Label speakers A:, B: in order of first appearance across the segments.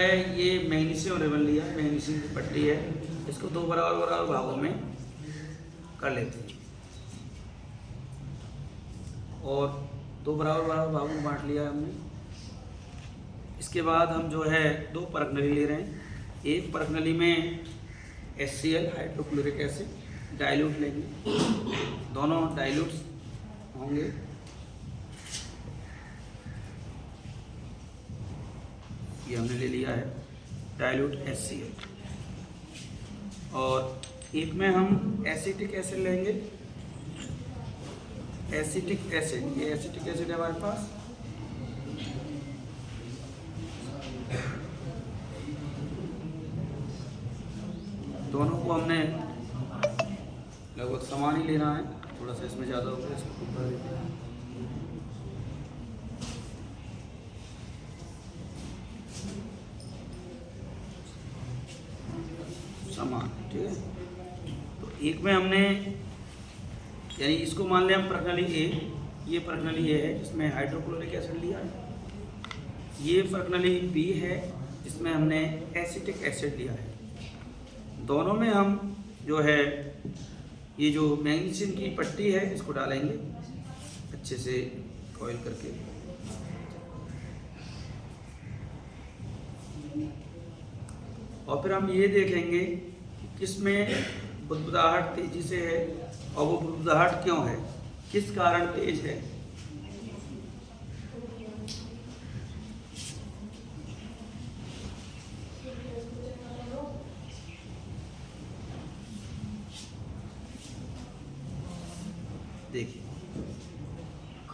A: है ये magnesium ribbon लिया, मैग्नीशियम की पट्टी है, इसको दो बराबर बराबर भागों में कर लेते हैं और दो बराबर बराबर भागों में बांट लिया हमने। इसके बाद हम जो है दो परख नली ले रहे हैं। एक परख नली में HCl हाइड्रोक्लोरिक एसिड डाइल्यूट लेंगे, दोनों डाइल्यूट्स होंगे। ये हमने ले लिया है डाइल्यूट HCl। और एक में हम एसिटिक एसिड लेंगे, एसिटिक एसिड, ये एसिटिक एसिड है हमारे पास। दोनों को हमने लगभग समान ही लेना है, थोड़ा सा इसमें ज़्यादा हो गया, इसको कम कर देते हैं। समान, ठीक है। तो एक में हमने यानी इसको मान लिया हम प्रणाली ए, ये प्रणाली ए है जिसमें हाइड्रोक्लोरिक एसिड लिया है। ये प्रणाली बी है जिसमें हमने एसिटिक एसिड लिया है। दोनों में हम जो है ये जो मैग्नीशियम की पट्टी है इसको डालेंगे अच्छे से कॉइल करके। और फिर हम ये देखेंगे कि किसमें बुदबुदाहट तेजी से है और वो बुदबुदाहट क्यों है, किस कारण तेज है। देखिए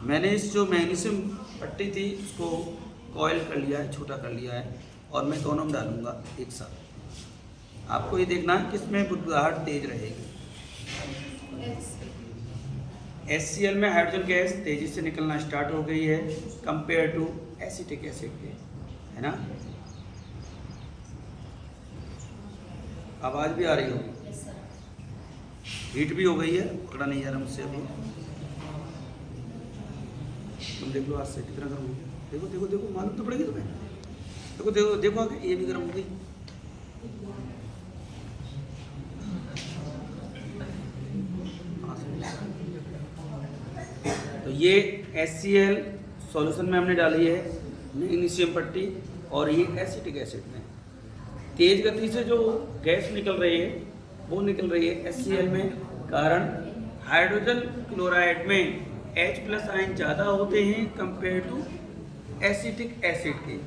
A: मैंने इस जो मैग्नीशियम पट्टी थी उसको कॉइल कर लिया है, छोटा कर लिया है और मैं दोनों में डालूंगा एक साथ। आपको ये देखना है किसमें बुदबुदाहट तेज रहेगी। HCl में हाइड्रोजन गैस तेजी से निकलना स्टार्ट हो गई है कंपेयर टू एसिटिक एसिड के, है ना। आवाज़ भी आ रही होगी, हीट भी हो गई है, पकड़ा नहीं जा रहा मुझसे अभी। तुम देख लो आज से कितना गर्म हो गया। देखो देखो देखो, मालूम तो पड़ेगी तुम्हें। देखो देखो देखो आगे, ये भी गर्म हो गई। तो ये HCl सॉल्यूशन में हमने डाली है मैग्नीशियम पट्टी और ये एसिटिक एसिड में। तेज गति से जो गैस निकल रही है वो निकल रही है HCl में, कारण हाइड्रोजन क्लोराइड में H+ आयन ज़्यादा होते हैं कंपेयर टू एसिटिक एसिड के।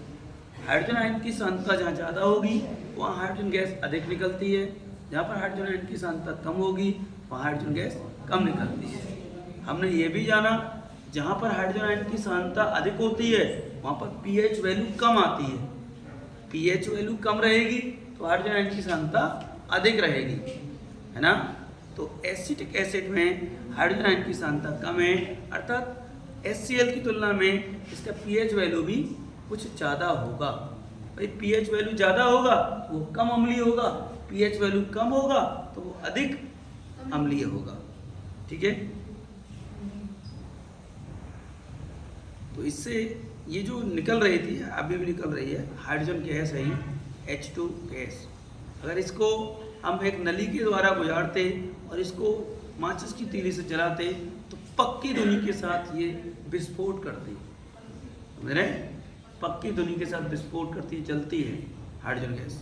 A: हाइड्रोजन आयन की सांद्रता जहाँ ज़्यादा होगी वहाँ हाइड्रोजन गैस अधिक निकलती है, जहाँ पर हाइड्रोजन आयन की सांद्रता कम होगी वहाँ हाइड्रोजन गैस कम निकलती है। हमने ये भी जाना जहाँ पर हाइड्रोजन आयन की सांद्रता अधिक होती है वहाँ पर pH वैल्यू कम आती है। pH वैल्यू कम रहेगी तो हाइड्रोजन आयन की सांद्रता अधिक रहेगी, है ना। तो एसिटिक एसिड में हाइड्रोजन आयन की सांद्रता कम है, अर्थात HCl की तुलना में इसका pH वैल्यू भी कुछ ज़्यादा होगा। भाई pH वैल्यू ज़्यादा होगा वो कम अम्लीय होगा, pH वैल्यू कम होगा तो वो अधिक अम्लीय होगा, ठीक है। तो इससे ये जो निकल रही थी अभी भी निकल रही है हाइड्रोजन गैस है ही H2 गैस। अगर इसको हम एक नली के द्वारा गुजारते और इसको माचिस की तीली से जलाते तो पक्की धुनी के साथ ये विस्फोट करती, समझ रहे, पक्की धुनी के साथ विस्फोट करती, जलती है हाइड्रोजन गैस।